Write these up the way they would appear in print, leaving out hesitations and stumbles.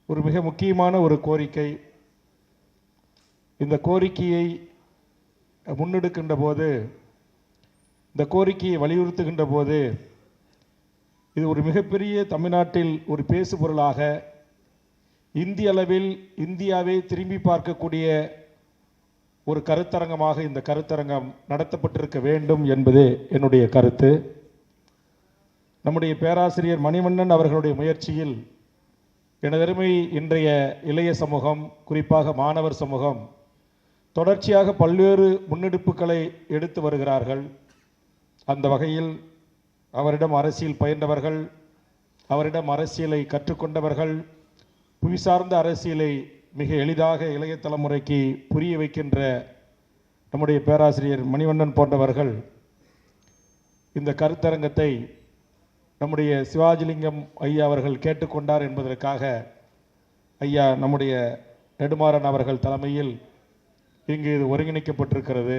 ஒரு மிக முக்கியமான ஒரு கோரிக்கை. இந்த கோரிக்கையை முன்னெடுக்கின்ற போது, இந்த கோரிக்கையை வலியுறுத்துகின்ற போது, இது ஒரு மிகப்பெரிய தமிழ்நாட்டில் ஒரு பேசுபொருளாக, இந்திய அளவில் இந்தியாவை திரும்பி பார்க்கக்கூடிய ஒரு கருத்தரங்கமாக இந்த கருத்தரங்கம் நடத்தப்பட்டிருக்க வேண்டும் என்பது என்னுடைய கருத்து. நம்முடைய பேராசிரியர் மணிவண்ணன் அவர்களுடைய முயற்சியில் எனதருமை இன்றைய இளைய சமூகம், குறிப்பாக மாணவர் சமூகம் தொடர்ச்சியாக பல்வேறு முன்னெடுப்புகளை எடுத்து வருகிறார்கள். அந்த வகையில் அவரிடம் அரசியல் பயின்றவர்கள், அவரிடம் அரசியலை கற்றுக்கொண்டவர்கள், புவிசார்ந்த அரசியலை மிக எளிதாக இளைய தலைமுறைக்கு புரிய வைக்கின்ற நம்முடைய பேராசிரியர் மணிவண்ணன் போன்றவர்கள் இந்த கருத்தரங்கத்தை நம்முடைய சிவாஜிலிங்கம் ஐயா அவர்கள் கேட்டுக்கொண்டார் என்பதற்காக ஐயா நம்முடைய நெடுமாறன் அவர்கள் தலைமையில் இங்கு இது ஒருங்கிணைக்கப்பட்டிருக்கிறது.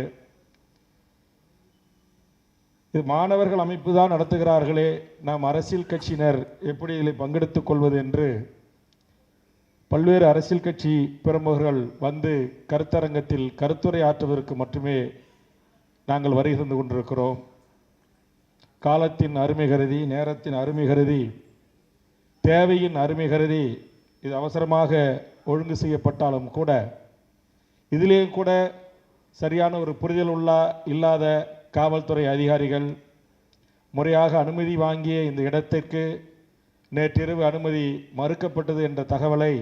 இது மாணவர்கள் அமைப்பு தான் நடத்துகிறார்களே, நாம் அரசியல் கட்சியினர் எப்படி இதில் பங்கெடுத்துக் கொள்வது என்று பல்வேறு அரசியல் கட்சி பிரமுகர்கள் வந்து கருத்தரங்கத்தில் கருத்துரை ஆற்றுவதற்கு மட்டுமே நாங்கள் வருகை தந்து கொண்டிருக்கிறோம். காலத்தின் அருமை கருதி, நேரத்தின் அருமை கருதி, தேவையின் அருமை கருதி இது அவசரமாக ஒழுங்கு செய்யப்பட்டாலும் கூட இதிலே கூட சரியான ஒரு புரிதல் இல்லாத காவல்துறை அதிகாரிகள் முறையாக அனுமதி வாங்கிய இந்த இடத்திற்கு நேற்றிரவு அனுமதி மறுக்கப்பட்டது என்ற தகவலை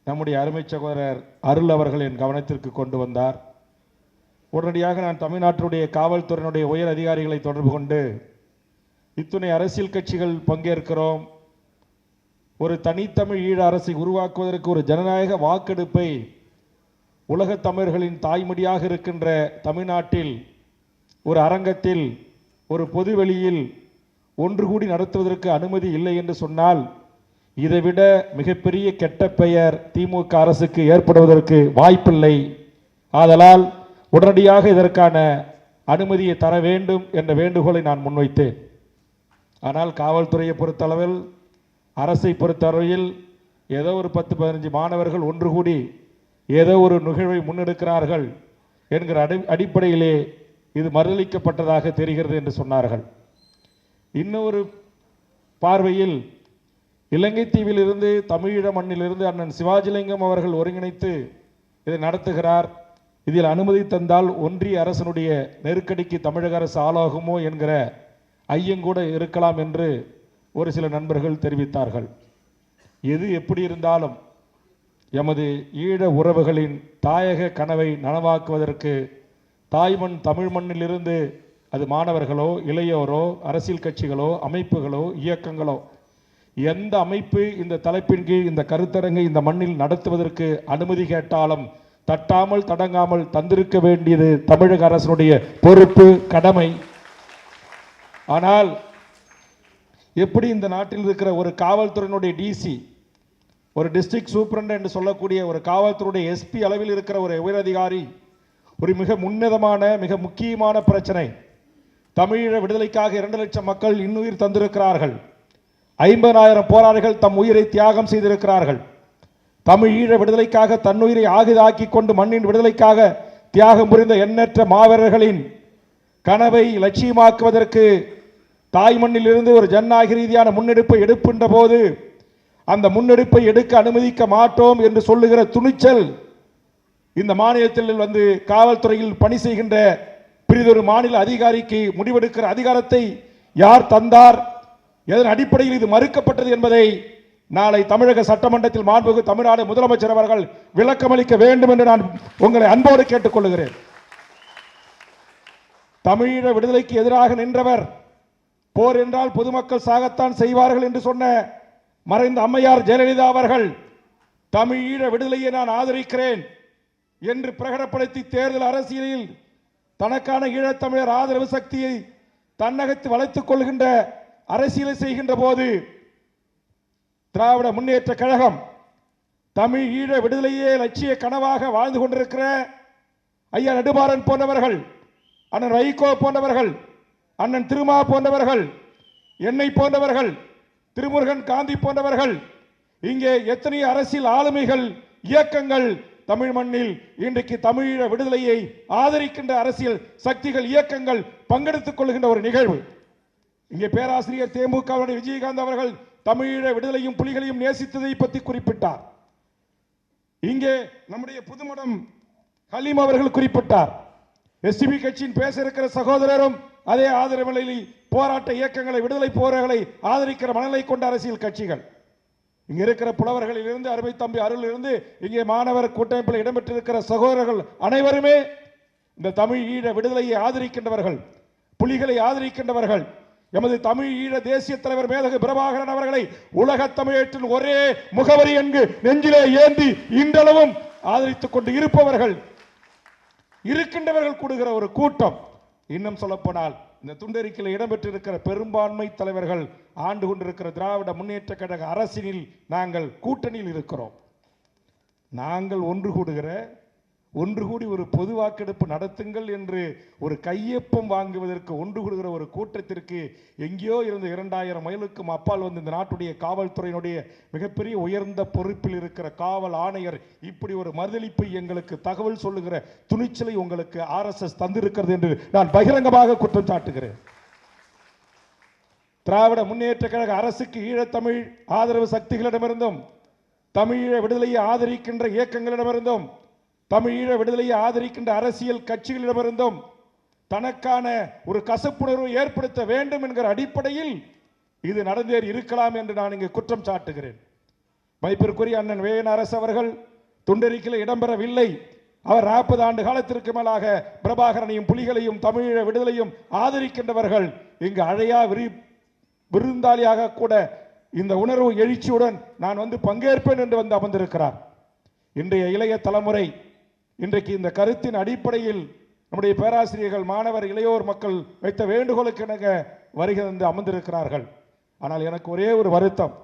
நம்முடைய அருமை சகோதரர் அருள் அவர்கள் என் கவனத்திற்கு கொண்டு வந்தார். உடனடியாக நான் தமிழ்நாட்டுடைய காவல்துறையினுடைய உயர் அதிகாரிகளை தொடர்பு கொண்டு, இத்துணை அரசியல் கட்சிகள் பங்கேற்கிறோம், ஒரு தனித்தமிழ் ஈழ அரசை உருவாக்குவதற்கு ஒரு ஜனநாயக வாக்கெடுப்பை உலகத் தமிழர்களின் தாய்மொழியாக இருக்கின்ற தமிழ்நாட்டில் ஒரு அரங்கத்தில், ஒரு பொதுவெளியில் ஒன்று கூடி நடத்துவதற்கு அனுமதி இல்லை என்று சொன்னால், இதைவிட மிகப்பெரிய கெட்ட பெயர் திமுக அரசுக்கு ஏற்படுவதற்கு வாய்ப்பில்லை. ஆதலால் உடனடியாக இதற்கான அனுமதியை தர வேண்டும் என்ற வேண்டுகோளை நான் முன்வைத்தேன். ஆனால் காவல்துறையை பொறுத்தளவில், அரசை பொறுத்தளவில் ஏதோ ஒரு 10-15 மாணவர்கள் ஒன்று கூடி ஏதோ ஒரு நிகழ்வை முன்னெடுக்கிறார்கள் என்கிற அடிப்படையிலே இது மறுதளிக்கப்பட்டதாக தெரிகிறது என்று சொன்னார்கள். இன்னொரு பார்வையில் இலங்கை தீவிலிருந்து, தமிழீழ மண்ணிலிருந்து அண்ணன் சிவாஜிலிங்கம் அவர்கள் ஒருங்கிணைத்து இதை நடத்துகிறார். இதில் அனுமதி தந்தால் ஒன்றிய அரசனுடைய நெருக்கடிக்கு தமிழக அரசு ஆளாகுமோ என்கிற ஐயங்கூட இருக்கலாம் என்று ஒரு சில நண்பர்கள் தெரிவித்தார்கள். எது எப்படி இருந்தாலும் எமது ஈழ உறவுகளின் தாயக கனவை நனவாக்குவதற்கு தாய்மண் தமிழ் மண்ணிலிருந்து, அது மாணவர்களோ இளையோரோ அரசியல் கட்சிகளோ அமைப்புகளோ இயக்கங்களோ, எந்த அமைப்பு இந்த தலைப்பின் கீழ் இந்த கருத்தரங்கை இந்த மண்ணில் நடத்துவதற்கு அனுமதி கேட்டாலும் தட்டாமல் தடங்காமல் தந்திருக்க வேண்டியது தமிழக அரசனுடைய பொறுப்பு, கடமை. ஆனால் எப்படி இந்த நாட்டில் இருக்கிற ஒரு காவல்துறையினுடைய டிசி, ஒரு டிஸ்ட்ரிக்ட் சூப்பரண்ட் என்று சொல்லக்கூடிய ஒரு காவல்துறையுடைய எஸ்பி அளவில் இருக்கிற ஒரு உயரதிகாரி ஒரு மிக உன்னதமான மிக முக்கியமான பிரச்சனை, தமிழீழ விடுதலைக்காக 2 லட்சம் மக்கள் இன்னுயிர் தந்திருக்கிறார்கள், 50,000 போராளிகள் தம் உயிரை தியாகம் செய்திருக்கிறார்கள், தமிழீழ விடுதலைக்காக தன்னுயிரை ஆகுதாக்கி கொண்டு மண்ணின் விடுதலைக்காக தியாகம் புரிந்த எண்ணற்ற மாவீரர்களின் கனவை லட்சியமாக்குவதற்கு தாய் மண்ணில் இருந்து ஒரு ஜனநாயக ரீதியான முன்னெடுப்பை எடுக்கின்ற போது அந்த முன்னெடுப்பை எடுக்க அனுமதிக்க மாட்டோம் என்று சொல்லுகிற துணிச்சல் இந்த மாநிலத்தில் வந்து காவல்துறையில் பணி செய்கின்ற பிரிதொரு மாநில அதிகாரிக்கு முடிவெடுக்கிற அதிகாரத்தை யார் தந்தார், எதன் அடிப்படையில் இது மறுக்கப்பட்டது என்பதை நாளை தமிழக சட்டமன்றத்தில் மாண்புமிகு தமிழ்நாடு முதலமைச்சர் அவர்கள் விளக்கமளிக்க வேண்டும் என்று நான் உங்களை அன்போடு கேட்டுக்கொள்கிறேன். தமிழீழ விடுதலைக்கு எதிராக நின்றவர், போர் என்றால் பொதுமக்கள் சாகத்தான் செய்வார்கள் என்று சொன்ன மறைந்த அம்மையார் ஜெயலலிதா அவர்கள் தமிழீழ விடுதலையை நான் ஆதரிக்கிறேன் என்று பிரகடனப்படுத்தி தேர்தல் அரசியலில் தனக்கான ஈழத்தமிழர் ஆதரவு சக்தியை தன்னகத்து வளைத்துக் கொள்கின்ற அரசியலை செய்கின்ற போது திராவிட முன்னேற்ற கழகம் தமிழ் ஈழ விடுதலையே லட்சிய கனவாக வாழ்ந்து கொண்டிருக்கிற ஐயா நெடுமாறன் போன்றவர்கள், அண்ணன் வைகோ போன்றவர்கள், அண்ணன் திருமா போன்றவர்கள், என்னை போன்றவர்கள், திருமுருகன் காந்தி போன்றவர்கள் இங்கே எத்தனை அரசியல் ஆளுமைகள், இயக்கங்கள் தமிழ் மண்ணில் இன்றைக்கு தமிழீழ விடுதலையை ஆதரிக்கின்ற அரசியல் சக்திகள், இயக்கங்கள் பங்கெடுத்துக் கொள்கின்ற ஒரு நிகழ்வு. இங்கே பேராசிரியர் தேமுக விஜயகாந்த் அவர்கள் தமிழீழ விடுதலையும் புலிகளையும் நேசித்ததை பற்றி குறிப்பிட்டார். இங்கே நம்முடைய புதுமடம் ஹலீம் அவர்கள் குறிப்பிட்டார். எஸ்டிபி கட்சியின் பேச இருக்கிற சகோதரரும் அதே ஆதரவு போராட்ட இயக்கங்களை, விடுதலை போராட்டங்களை ஆதரிக்கிற மனநிலை கொண்ட அரசியல் கட்சிகள். இங்க இருக்கிற புலவர்களிலிருந்து அருமை தம்பி அருளிலிருந்து இங்கே மாணவர் கூட்டமைப்பில் இடம்பெற்றிருக்கிற சகோதரர்கள் அனைவருமே இந்த தமிழ் ஈழ விடுதலையை ஆதரிக்கின்றவர்கள், புலிகளை ஆதரிக்கின்றவர்கள். எமது தமிழ் ஈழ தேசிய தலைவர் மேதகு பிரபாகரன் அவர்களை உலக தமிழகத்தில் ஒரே முகவரி என்கு நெஞ்சிலே ஏந்தி இன்றளவும் ஆதரித்துக் கொண்டு இருக்கின்றவர்கள் கூடுகிற ஒரு கூட்டம். இன்னும் சொல்லப்போனால் இந்த துண்டறிக்கையில் இடம்பெற்றிருக்கிற பெரும்பான்மை தலைவர்கள் ஆண்டு கொண்டிருக்கிற திராவிட முன்னேற்ற கழக அரசினில் நாங்கள் கூட்டணியில் இருக்கிறோம். நாங்கள் ஒன்று கூடி ஒரு பொது வாக்கெடுப்பு நடத்துங்கள் என்று ஒரு கையொப்பம் வாங்குவதற்கு ஒன்று கூடுகிற ஒரு கூட்டத்திற்கு எங்கேயோ இருந்த 2000 மைலுக்கும் அப்பால் வந்து இந்த நாட்டுடைய காவல்துறையினுடைய மிகப்பெரிய உயர்ந்த பொறுப்பில் இருக்கிற காவல் ஆணையர் இப்படி ஒரு மறுதளிப்பை எங்களுக்கு தகவல் சொல்லுகிற துணிச்சலை உங்களுக்கு RSS தந்திருக்கிறது என்று நான் பகிரங்கமாக குற்றம் சாட்டுகிறேன். திராவிட முன்னேற்ற கழக அரசுக்கு ஈழத்தமிழ் ஆதரவு சக்திகளிடமிருந்தும், தமிழீழ விடுதலையை ஆதரிக்கின்ற இயக்கங்களிடமிருந்தும், தமிழீழ விடுதலையை ஆதரிக்கின்ற அரசியல் கட்சிகளிடமிருந்தும் தனக்கான ஒரு கசப்புணர்வு ஏற்படுத்த வேண்டும் என்கிற அடிப்படையில் இது நடந்தேறி இருக்கலாம் என்று நான் இங்கு குற்றம் சாட்டுகிறேன். மதிப்பிற்குரிய அண்ணன் வேயன் அரசு அவர்கள் துண்டறிக்கையில் இடம்பெறவில்லை. அவர் 40 ஆண்டு காலத்திற்கு மேலாக பிரபாகரனையும் புலிகளையும் தமிழீழ விடுதலையும் ஆதரிக்கின்றவர்கள் இங்கு அழையா விருந்தாளியாக கூட இந்த உணர்வு எழுச்சியுடன் நான் வந்து பங்கேற்பேன் என்று வந்து அமர்ந்திருக்கிறார். இன்றைய இளைய தலைமுறை இன்றைக்கு இந்த கருத்தின் அடிப்படையில் நம்முடைய பேராசிரியர்கள், மாணவர், இளையோர் மக்கள் வைத்த வேண்டுகோளுக்கு இணங்க வருகை வந்து அமர்ந்திருக்கிறார்கள். ஆனால் எனக்கு ஒரே ஒரு வருத்தம்,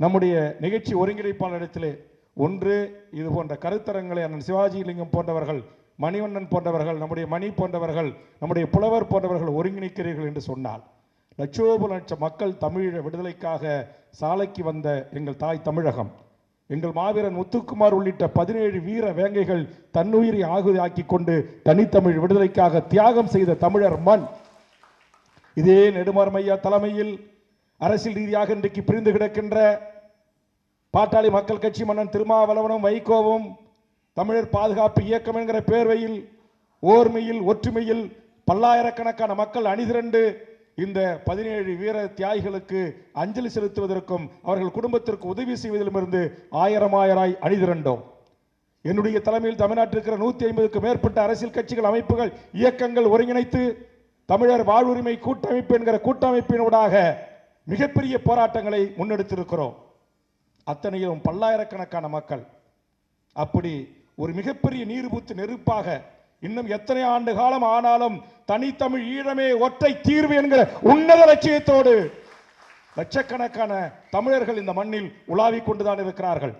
நம்முடைய நிகழ்ச்சி ஒருங்கிணைப்பாளரிடத்திலே ஒன்று இது போன்ற கருத்தரங்களை அண்ணன் சிவாஜிலிங்கம் போன்றவர்கள், மணிவண்ணன் போன்றவர்கள், நம்முடைய மணி போன்றவர்கள், நம்முடைய புலவர் போன்றவர்கள் ஒருங்கிணைக்கிறீர்கள் என்று சொன்னால், லட்சோப மக்கள் தமிழீழ விடுதலைக்காக சாலைக்கு வந்த எங்கள் தாய் தமிழகம், எங்கள் மாவீரன் முத்துக்குமார் உள்ளிட்ட 17 வீர வேங்கைகள் தன்னுயிரை ஆகுதியாக்கி கொண்டு தனித்தமிழ் விடுதலைக்காக தியாகம் செய்த தமிழர் மண். இதே நெடுமாறன் ஐயா தலைமையில் அரசியல் ரீதியாக இன்றைக்கு பிரிந்து கிடக்கின்ற பாட்டாளி மக்கள் கட்சி மன்னன் திருமாவளவனும் வைகோவும் தமிழர் பாதுகாப்பு இயக்கம் என்கிற பேர்வையில் ஓர்மையில் ஒற்றுமையில் பல்லாயிரக்கணக்கான மக்கள் அணிதிரண்டு இந்த 17 வீர தியாகிகளுக்கு அஞ்சலி செலுத்துவதற்கும் அவர்கள் குடும்பத்திற்கு உதவி செய்வதிலும் இருந்து ஆயிரமாயிராய் அணிதிரண்டோம். என்னுடைய தலைமையில் தமிழ்நாட்டில் இருக்கிற 150க்கும் மேற்பட்ட அரசியல் கட்சிகள், அமைப்புகள், இயக்கங்கள் ஒருங்கிணைத்து தமிழர் வாழ்வுரிமை கூட்டமைப்பு என்கிற கூட்டமைப்பினூடாக மிகப்பெரிய போராட்டங்களை முன்னெடுத்திருக்கிறோம். அத்தனையிலும் பல்லாயிரக்கணக்கான மக்கள் அப்படி ஒரு மிகப்பெரிய நீர்பூத்து நெருப்பாக இன்னும் எத்தனை ஆண்டு காலம் ஆனாலும் தனித்தமிழ் ஈழமே ஒற்றை தீர்வு என்கிற உன்னத லட்சியத்தோடு லட்சக்கணக்கான தமிழர்கள் இந்த மண்ணில் உலாவிக் கொண்டுதான் இருக்கிறார்கள்.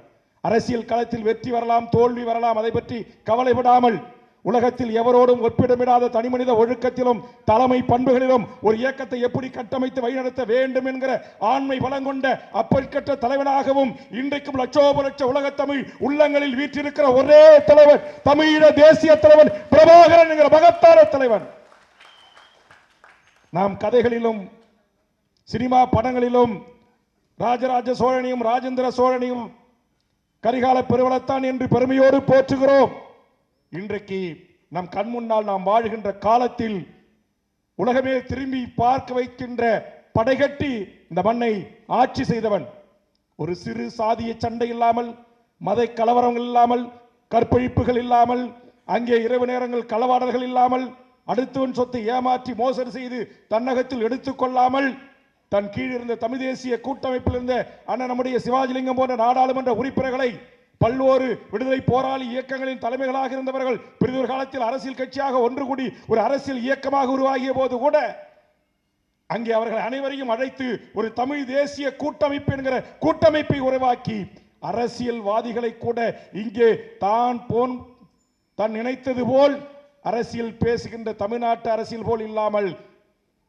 அரசியல் களத்தில் வெற்றி வரலாம், தோல்வி வரலாம், அதை பற்றி கவலைப்படாமல் உலகத்தில் எவரோடும் ஒப்பிடமிடாத தனிமனித ஒழுக்கத்திலும் தலைமை பண்புகளிலும் ஒரு இயக்கத்தை எப்படி கட்டமைத்து வழிநடத்த வேண்டும் என்கிற ஆண்மை பலங்கொண்ட அப்பற்கற்ற தலைவனாகவும் இன்றைக்கும் லட்சோப லட்ச உலக தமிழ் உள்ளங்களில் வீற்றிருக்கிற ஒரே தலைவன் தமிழீழ தேசிய தலைவன் பிரபாகரன் என்கிற மகத்தான தலைவன். நாம் கதைகளிலும் சினிமா படங்களிலும் ராஜராஜ சோழனையும் ராஜேந்திர சோழனையும் கரிகால பெருவளத்தான் என்று பெருமையோடு போற்றுகிறோம். இன்றைக்கு நம் கண் முன்னால் நாம் வாழ்கின்ற காலத்தில் உலகமே திரும்பி பார்க்க வைக்கின்ற படைகட்டி இந்த மண்ணை ஆட்சி செய்தவன், ஒரு சிறு சாதிய சண்டை இல்லாமல், மத கலவரங்கள் இல்லாமல், கற்பழிப்புகள் இல்லாமல், அங்கே இரவு நேரங்கள் களவாடல்கள் இல்லாமல், அடுத்தவன் சொத்தை ஏமாற்றி மோசடி செய்து தன்னகத்தில் எடுத்துக்கொள்ளாமல், தன் கீழ் இருந்த தமிழ் தேசிய கூட்டமைப்பில் இருந்த அண்ணன் நம்முடைய சிவாஜிலிங்கம் போன்ற நாடாளுமன்ற உறுப்பினர்களை பல்வேறு விடுதலை போராளி இயக்கங்களின் தலைமைகளாக இருந்தவர்கள் பிரிதொரு காலத்தில் அரசியல் கட்சியாக ஒன்று கூடி ஒரு அரசியல் இயக்கமாக உருவாகிய போது கூட அங்கே அவர்கள் அனைவரையும் அழைத்து ஒரு தமிழ் தேசிய கூட்டமைப்பு என்கிற கூட்டமைப்பை உருவாக்கி அரசியல்வாதிகளை கூட இங்கே தான் நினைத்தது போல் அரசியல் பேசுகின்ற தமிழ்நாட்டு அரசியல் போல் இல்லாமல்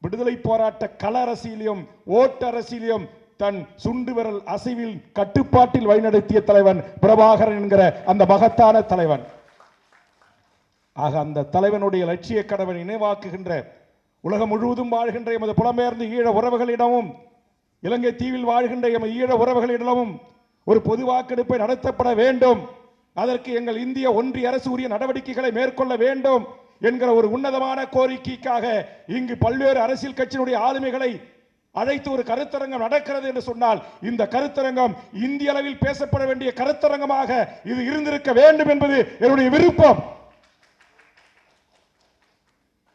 விடுதலை போராட்ட கள அரசியலையும் ஓட்டு அரசியலையும் தன் சுண்டு விரல் அசைவில் கட்டுப்பாட்டில் வழிநடத்திய தலைவன் பிரபாகரன் என்கிற அந்த மகத்தான தலைவன். ஆக அந்த தலைவனுடைய லட்சிய கனவை நினைவாக்குகின்ற உலகம் முழுவதும் வாழ்கின்ற எமது புலம்பெயர்ந்த ஈழ உறவுகளிடமும் இலங்கை தீவில் வாழ்கின்ற எமது ஈழ உறவுகளிடமும் ஒரு பொது வாக்கெடுப்பை நடத்தப்பட வேண்டும். அதற்கு எங்கள் இந்திய ஒன்றிய அரசு உரிய நடவடிக்கைகளை மேற்கொள்ள வேண்டும் என்கிற ஒரு உன்னதமான கோரிக்கைக்காக இங்கு பல்வேறு அரசியல் கட்சியினுடைய ஆளுமைகளை அழைத்து ஒரு கருத்தரங்கம் நடக்கிறது என்று சொன்னால் இந்த கருத்தரங்கம் இந்திய அளவில் பேசப்பட வேண்டிய கருத்தரங்கமாக இது இருந்திருக்க வேண்டும் என்பது என்னுடைய விருப்பம்.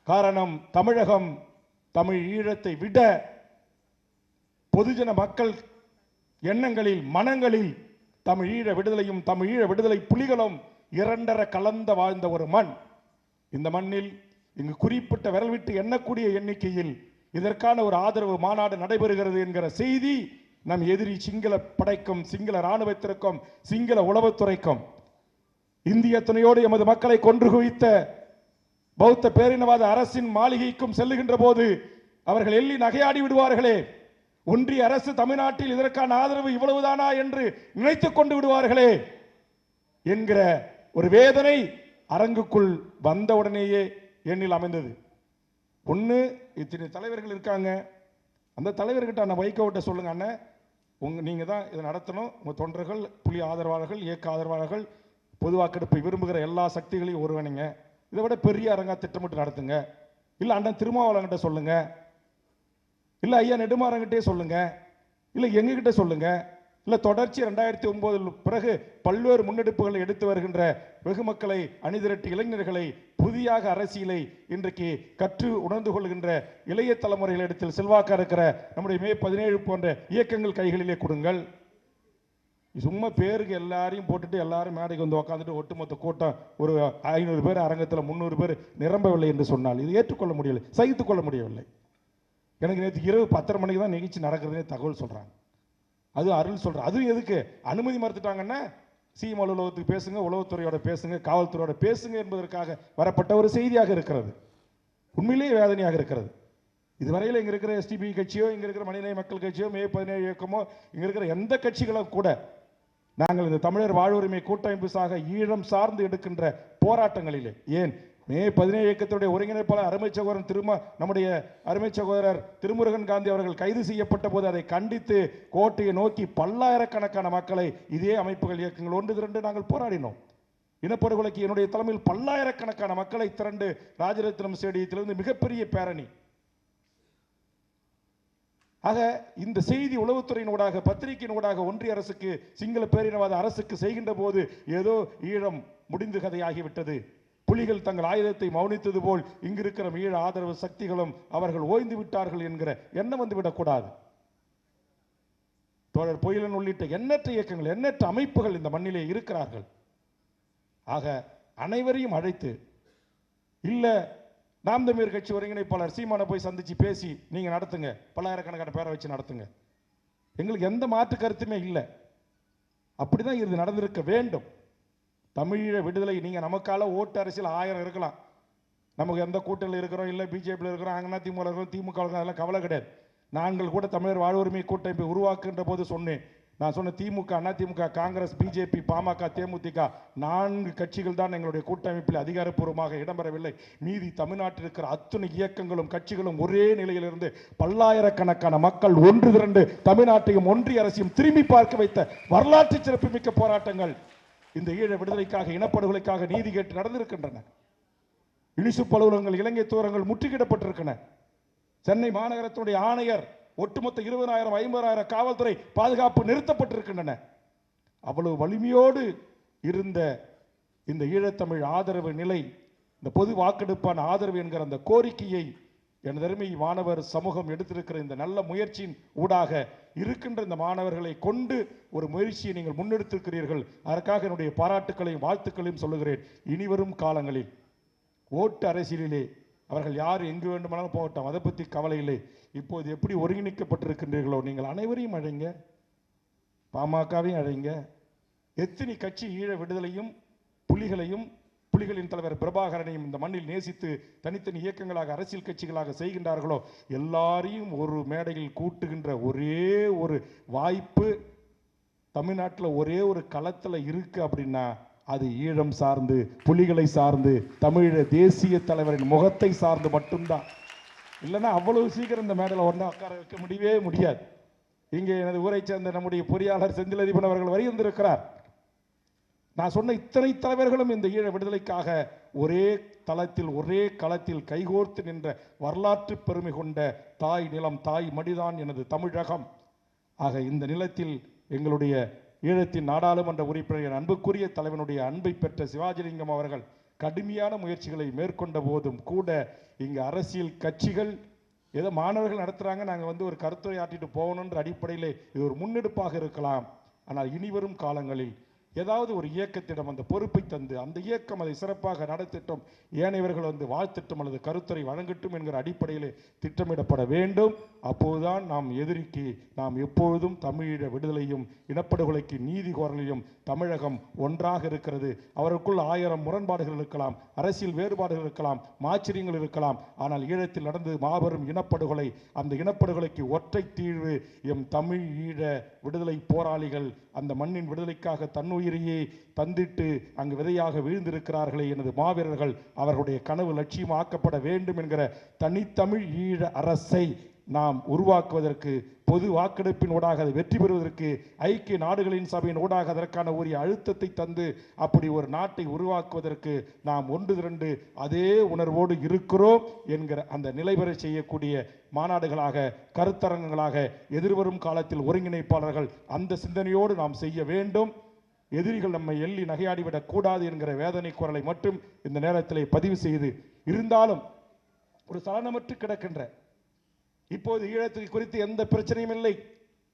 காரணம், தமிழகம் தமிழ் ஈழத்தை விட பொதுஜன மக்கள் எண்ணங்களில் மனங்களில் தமிழ் ஈழ விடுதலையும் தமிழ் ஈழ விடுதலை புலிகளும் இரண்டர கலந்த வாழ்ந்த ஒரு மண். இந்த மண்ணில் இங்கு குறிப்பிட்ட விரல் விட்டு எண்ணக்கூடிய எண்ணிக்கையில் இதற்கான ஒரு ஆதரவு மாநாடு நடைபெறுகிறது என்கிற செய்தி நம் எதிரி சிங்கள படைக்கும், சிங்கள இராணுவத்திற்கும், சிங்கள உளவுத்துறைக்கும், இந்திய துணையோடு எமது மக்களை கொன்று குவித்த பௌத்த பேரினவாத அரசின் மாளிகைக்கும் செல்லுகின்ற போது அவர்கள் எள்ளி நகையாடி விடுவார்களே, ஒன்றிய அரசு தமிழ்நாட்டில் இதற்கான ஆதரவு இவ்வளவுதானா என்று நினைத்துக் கொண்டு விடுவார்களே என்கிற ஒரு வேதனை அரங்குக்குள் வந்தவுடனேயே எண்ணில் அமைந்தது. ஒன்று, இத்தனை தலைவர்கள் இருக்காங்க, அந்த தலைவர்கிட்ட அண்ணன் வைகோவிட்ட சொல்லுங்க, அண்ணன் நீங்க தான் இதை நடத்தணும், உங்க தொண்டர்கள், புலி ஆதரவாளர்கள், இயக்க ஆதரவாளர்கள், பொது வாக்கெடுப்பை விரும்புகிற எல்லா சக்திகளையும் ஒருவனுங்க, இதை விட பெரிய அரங்கா திட்டமிட்டு நடத்துங்க. இல்லை அண்ணன் திருமாவளவன்கிட்ட சொல்லுங்க, இல்லை ஐயா நெடுமாறங்கிட்டே சொல்லுங்க, இல்லை எங்ககிட்ட சொல்லுங்க, இல்லை தொடர்ச்சி 2009 பிறகு பல்வேறு முன்னெடுப்புகளை எடுத்து வருகின்ற வெகு மக்களை அணிதிரட்டி இளைஞர்களை புதியாக அரசியலை இன்றைக்கு கற்று உணர்ந்து கொள்கின்ற இளைய தலைமுறைகளிடத்தில் செல்வாக்கா இருக்கிற நம்முடைய மே 17 போன்ற இயக்கங்கள் கைகளிலே கொடுங்கள். சும்மா பேருக்கு எல்லாரையும் போட்டுட்டு எல்லாரும் மேடைக்கு வந்து உட்காந்துட்டு ஒட்டுமொத்த கூட்டம் ஒரு 500 பேர் அரங்கத்தில் 300 பேர் நிரம்பவில்லை என்று சொன்னால் இது ஏற்றுக்கொள்ள முடியவில்லை, சகித்துக் கொள்ள முடியவில்லை. எனக்கு நேற்று இரவு 10:30 மணிக்கு தான் நிகழ்ச்சி நடக்கிறதே தகவல் சொல்றாங்க. அது அருள் சொல்ற, அதுவும் எதுக்கு அனுமதி மறுத்துட்டாங்கன்னா சீமா அலுவலகத்துக்கு பேசுங்க, உளவுத்துறையோட பேசுங்க, காவல்துறையோட பேசுங்க என்பதற்காக வரப்பட்ட ஒரு செய்தியாக இருக்கிறது. உண்மையிலேயே வேதனையாக இருக்கிறது. இதுவரையில் இங்க இருக்கிற எஸ்டிபி கட்சியோ, இங்க இருக்கிற மனிதநேய மக்கள் கட்சியோ, மே 17 இயக்கமோ, இங்க இருக்கிற எந்த கட்சிகளும் கூட நாங்கள் இந்த தமிழர் வாழ்வுரிமை கூட்டமைப்பு சாக ஈழம் சார்ந்து எடுக்கின்ற போராட்டங்களிலே, ஏன் மே 17 இயக்கத்துடைய ஒருங்கிணைப்பாளர் அருமை சகோதரன் நம்முடைய அருமை சகோதரர் திருமுருகன் காந்தி அவர்கள் கைது செய்யப்பட்ட போது அதை கண்டித்து கோட்டையை நோக்கி பல்லாயிரக்கணக்கான மக்களை இதே அமைப்புகள் இயக்கங்கள் ஒன்று திரண்டு நாங்கள் போராடினோம். இனப்படுகொலைக்கு என்னுடைய தலைமையில் பல்லாயிரக்கணக்கான மக்களை திரண்டு ராஜரத்னம் ஸ்டேடியத்திலிருந்து மிகப்பெரிய பேரணி. ஆக இந்த செய்தி உளவுத்துறையின் ஊடாக, பத்திரிகையின் ஊடாக ஒன்றிய அரசுக்கு, சிங்கள பேரினவாத அரசுக்கு செய்கின்ற போது ஏதோ ஈழம் முடிந்து கதையாகிவிட்டது, புலிகள் தங்கள் ஆயுதத்தை மௌனித்தது போல் இங்கிருக்கிற ஈழ ஆதரவு சக்திகளும் அவர்கள் ஓய்ந்து விட்டார்கள் என்கிற எண்ணம் வந்துவிடக்கூடாது. தோழர் பொயிலன் உள்ளிட்ட எண்ணற்ற இயக்கங்கள், எண்ணற்ற அமைப்புகள் இந்த மண்ணிலே இருக்கிறார்கள். ஆக அனைவரையும் அழைத்து, இல்ல நாம் தமிழர் கட்சி ஒருங்கிணைப்பாளர் சீமானை போய் சந்திச்சு பேசி நீங்க நடத்துங்க, பல்லாயிரக்கணக்கான பேரை வச்சு நடத்துங்க, எங்களுக்கு எந்த மாற்று கருத்துமே இல்லை. அப்படிதான் இது நடந்திருக்க வேண்டும். தமிழீழ விடுதலை, நீங்க நமக்கால ஓட்டு அரசியல் 1000 இருக்கலாம், நமக்கு எந்த கூட்டணியில் இருக்கிறோம், இல்லை பிஜேபியில் இருக்கிறோம், அங்கே திமுக இருக்கிறோம், திமுக அதெல்லாம் கவலை கிடையாது. நாங்கள் கூட தமிழர் வாழ்வுரிமை கூட்டமைப்பை உருவாக்குகின்ற போது சொன்னேன், நான் சொன்ன திமுக, அதிமுக, காங்கிரஸ், பிஜேபி, பாமக, தேமுதிக 4 கட்சிகள் தான் எங்களுடைய கூட்டமைப்பில் அதிகாரப்பூர்வமாக இடம்பெறவில்லை. மீதி தமிழ்நாட்டில் இருக்கிற அத்தனை இயக்கங்களும் கட்சிகளும் ஒரே நிலையிலிருந்து பல்லாயிரக்கணக்கான மக்கள் ஒன்று திரண்டு தமிழ்நாட்டையும் ஒன்றிய அரசையும் திரும்பி பார்க்க வைத்த வரலாற்று சிறப்புமிக்க போராட்டங்கள் இந்த ஈழ விடுதலைக்காக, இனப்படுகொலைக்காக நீதி கேட்டு நடந்திருக்கின்றன. யுனிசெப் அலுவலகங்கள், இலங்கை தூரங்கள் முற்றுகையிடப்பட்டிருக்கின்றன. சென்னை மாநகரத்தினுடைய ஆணையர், ஒட்டுமொத்த 20,000 50,000 காவல்துறை பாதுகாப்பு நிறுத்தப்பட்டிருக்கின்றன. அவ்வளவு வலிமையோடு இருந்த இந்த ஈழத்தமிழ் ஆதரவு நிலை, இந்த பொது வாக்கெடுப்பான ஆதரவு என்கிற அந்த கோரிக்கையை எனதருமை மாணவர் சமூகம் எடுத்திருக்கிற இந்த நல்ல முயற்சியின் ஊடாக இருக்கின்ற இந்த மாணவர்களை கொண்டு ஒரு முயற்சியை நீங்கள் முன்னெடுத்திருக்கிறீர்கள். அதற்காக என்னுடைய பாராட்டுக்களையும் வாழ்த்துக்களையும் சொல்லுகிறேன். இனிவரும் காலங்களில் ஓட்டு அரசியலிலே அவர்கள் யார் எங்கு வேண்டுமானாலும் போகட்டும், அதை பற்றி கவலை இல்லை. இப்போது எப்படி ஒருங்கிணைக்கப்பட்டிருக்கின்றீர்களோ நீங்கள் அனைவரையும் அழைங்க, பாமகவையும் அழைங்க. எத்தனை கட்சி ஈழ விடுதலையும் புலிகளையும் புலிகளின் தலைவர் பிரபாகரனையும் இந்த மண்ணில் நேசித்து தனித்தனி இயக்கங்களாக அரசியல் கட்சிகளாக செய்கின்றார்களோ எல்லாரையும் ஒரு மேடையில் கூட்டுகின்ற ஒரே ஒரு வாய்ப்பு தமிழ்நாட்டில் ஒரே ஒரு களத்தில் இருக்கு அப்படின்னா அது ஈழம் சார்ந்து, புலிகளை சார்ந்து, தமிழ தேசிய தலைவரின் முகத்தை சார்ந்து மட்டும்தான். இல்லைன்னா அவ்வளவு சீக்கிரம் இந்த மேடையில் ஒன்றா உட்கார வைக்க முடியவே முடியாது. இங்கே எனது ஊரை சேர்ந்த நம்முடைய பொறியாளர் செந்திலதிபன் அவர்கள் வருகின்றிருக்கிறார். நான் சொன்ன இத்தனை தலைவர்களும் இந்த ஈழ விடுதலைக்காக ஒரே தளத்தில் ஒரே களத்தில் கைகோர்த்து நின்ற வரலாற்று பெருமை கொண்ட தாய் நிலம், தாய் மடிதான் எனது தமிழகம். ஆக இந்த நிலத்தில் எங்களுடைய ஈழத்தின் நாடாளுமன்ற உறுப்பினர் அன்புக்குரிய தலைவனுடைய அன்பை பெற்ற சிவாஜிலிங்கம் அவர்கள் கடுமையான முயற்சிகளை மேற்கொண்ட போதும் கூட இங்கு அரசியல் கட்சிகள் ஏதோ மாணவர்கள் நடத்துகிறாங்க, நாங்கள் ஒரு கருத்துரையாற்றிட்டு போகணுன்ற அடிப்படையில் இது ஒரு முன்னெடுப்பாக இருக்கலாம். ஆனால் இனிவரும் காலங்களில் ஏதாவது ஒரு இயக்கத்திடம் அந்த பொறுப்பை தந்து அந்த இயக்கம் அதை சிறப்பாக நடத்திட்டும், ஏனையவர்கள் வாழ்த்திட்டும் அல்லது கருத்துரை வழங்கட்டும் என்கிற அடிப்படையில் திட்டமிடப்பட வேண்டும். அப்போதுதான் நாம் எதிரிக்கு நாம் எப்பொழுதும் தமிழீழ விடுதலையும் இனப்படுகொலைக்கு நீதி கோரலையும் தமிழகம் ஒன்றாக இருக்கிறது. அவருக்குள் 1000 முரண்பாடுகள் இருக்கலாம், அரசியல் வேறுபாடுகள் இருக்கலாம், மாச்சரியங்கள் இருக்கலாம். ஆனால் ஈழத்தில் நடந்து மாபெரும் இனப்படுகொலை, அந்த இனப்படுகொலைக்கு ஒற்றை தீர்வு எம் தமிழ் ஈழ விடுதலை போராளிகள் அந்த மண்ணின் விடுதலைக்காக தன்னுயிரையே தந்திட்டு அங்கு விதையாக வீழ்ந்திருக்கிறார்களே எனது மாவீரர்கள், அவர்களுடைய கனவு லட்சியமாக்கப்பட வேண்டும் என்கிற தனித்தமிழ் ஈழ அரசை நாம் உருவாக்குவதற்கு, பொது வாக்கெடுப்பின் ஊடாக அதை வெற்றி பெறுவதற்கு, ஐக்கிய நாடுகளின் சபையின் ஊடாக அதற்கான உரிய அழுத்தத்தை தந்து அப்படி ஒரு நாட்டை உருவாக்குவதற்கு நாம் ஒன்று திரண்டு அதே உணர்வோடு இருக்கிறோம் என்கிற அந்த நிலைபெற செய்யக்கூடிய மாநாடுகளாக, கருத்தரங்கங்களாக எதிர்வரும் காலத்தில் ஒருங்கிணைப்பாளர்கள் அந்த சிந்தனையோடு நாம் செய்ய வேண்டும். எதிரிகள் நம்மை எள்ளி நகையாடிவிடக் கூடாது என்கிற வேதனை குரலை மட்டும் இந்த நேரத்திலே பதிவு செய்து, இருந்தாலும் ஒரு சலனமற்று கிடக்கின்ற இப்போது ஈழத்துக்கு குறித்து எந்த பிரச்சனையும் இல்லை.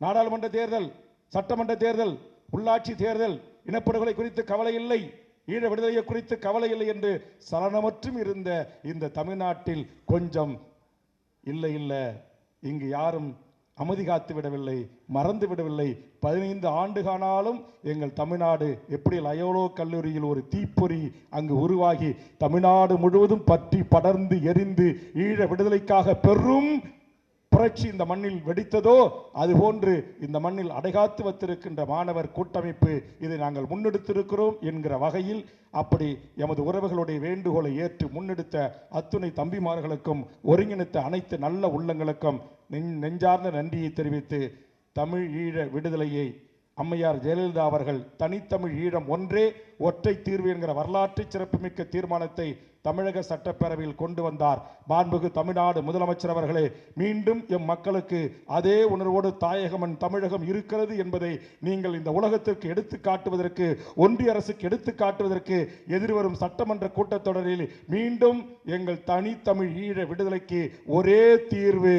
நாடாளுமன்ற தேர்தல், சட்டமன்ற தேர்தல், உள்ளாட்சி தேர்தல், இனப்படுகொலை குறித்து கவலை இல்லை, ஈழ விடுதலை குறித்து கவலை இல்லை என்று சலனமற்றும் இருந்த இந்த தமிழ்நாட்டில் கொஞ்சம் இல்லை இல்லை, இங்கு யாரும் அமைதி காத்து விடவில்லை, மறந்து விடவில்லை. 15 ஆண்டுகானாலும் எங்கள் தமிழ்நாடு எப்படி லயோலா கல்லூரியில் ஒரு தீப்பொறி அங்கு உருவாகி தமிழ்நாடு முழுவதும் பற்றி படர்ந்து எரிந்து ஈழ விடுதலைக்காக பெரும் புரட்சி இந்த மண்ணில் வெடித்ததோ அதுபோன்று இந்த மண்ணில் அடைகாத்து வைத்திருக்கின்ற மாணவர் கூட்டமைப்பு இதை நாங்கள் முன்னெடுத்திருக்கிறோம் என்கிற வகையில் அப்படி எமது உறவுகளுடைய வேண்டுகோளை ஏற்று முன்னெடுத்த அத்துணை தம்பிமார்களுக்கும் ஒருங்கிணைத்த அனைத்து நல்ல உள்ளங்களுக்கும் நெஞ்சார்ந்த நன்றியை தெரிவித்து, தமிழ் ஈழ விடுதலையை அம்மையார் ஜெயலலிதா அவர்கள் தனித்தமிழ் ஈழம் ஒன்றே ஒற்றை தீர்வு என்கிற வரலாற்று சிறப்புமிக்க தீர்மானத்தை தமிழக சட்டப்பேரவையில் கொண்டு வந்தார். மாண்புமிகு தமிழ்நாடு முதலமைச்சர் அவர்களே, மீண்டும் எம் மக்களுக்கு அதே உணர்வோடு தாயகமன் தமிழகம் இருக்கிறது என்பதை நீங்கள் இந்த உலகத்திற்கு எடுத்து காட்டுவதற்கு, ஒன்றிய அரசுக்கு எடுத்து காட்டுவதற்கு எதிர்வரும் சட்டமன்ற கூட்டத்தொடரில் மீண்டும் எங்கள் தனித்தமிழ் ஈழ விடுதலைக்கு ஒரே தீர்வு,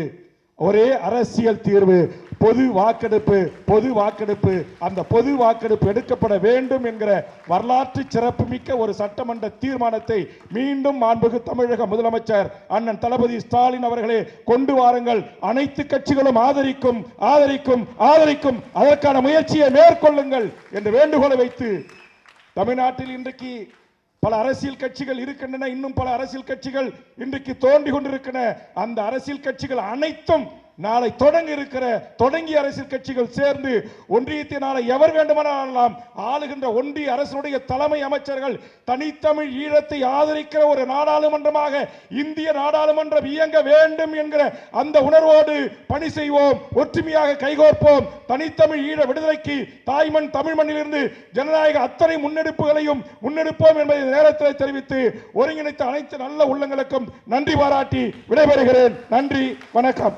ஒரே அரசியல் தீர்வு, பொது வாக்கெடுப்பு, பொது வாக்கெடுப்பு, அந்த பொது வாக்கெடுப்பு எடுக்கப்பட வேண்டும் என்கிற வரலாற்று சிறப்புமிக்க ஒரு சட்டமன்ற தீர்மானத்தை மீண்டும் மாண்புமிகு தமிழக முதலமைச்சர் அண்ணன் தளபதி ஸ்டாலின் அவர்களே கொண்டு வாருங்கள். அனைத்து கட்சிகளும் ஆதரிக்கும் ஆதரிக்கும் ஆதரிக்கும் அதற்கான முயற்சியை மேற்கொள்ளுங்கள் என்று வேண்டுகோளை வைத்து, தமிழ்நாட்டில் இன்றைக்கு பல அரசியல் கட்சிகள் இருக்கின்றன, இன்னும் பல அரசியல் கட்சிகள் இன்றைக்கு தோன்றி கொண்டிருக்கின்றன. அந்த அரசியல் கட்சிகள் அனைத்தும் நாளை தொடங்கிய அரசியல் கட்சிகள் சேர்ந்து ஒன்றியத்தினால எவர் வேண்டுமானாலும் ஆளுகின்ற ஒன்றிய அரசுடைய தலைமை அமைச்சர்கள் தனித்தமிழ் ஈழத்தை ஆதரிக்கிற ஒரு நாடாளுமன்றமாக இந்திய நாடாளுமன்றம் இயங்க வேண்டும் என்கிற அந்த உணர்வோடு பணி செய்வோம், ஒற்றுமையாக கைகோர்ப்போம். தனித்தமிழ் ஈழ விடுதலைக்கு தாய்மண் தமிழ் மண்ணிலிருந்து ஜனநாயக அத்தனை முன்னெடுப்போம் என்பதை நேரத்தில் தெரிவித்து ஒருங்கிணைத்த அனைத்து நல்ல உள்ளங்களுக்கும் நன்றி பாராட்டி விடைபெறுகிறேன். நன்றி, வணக்கம்.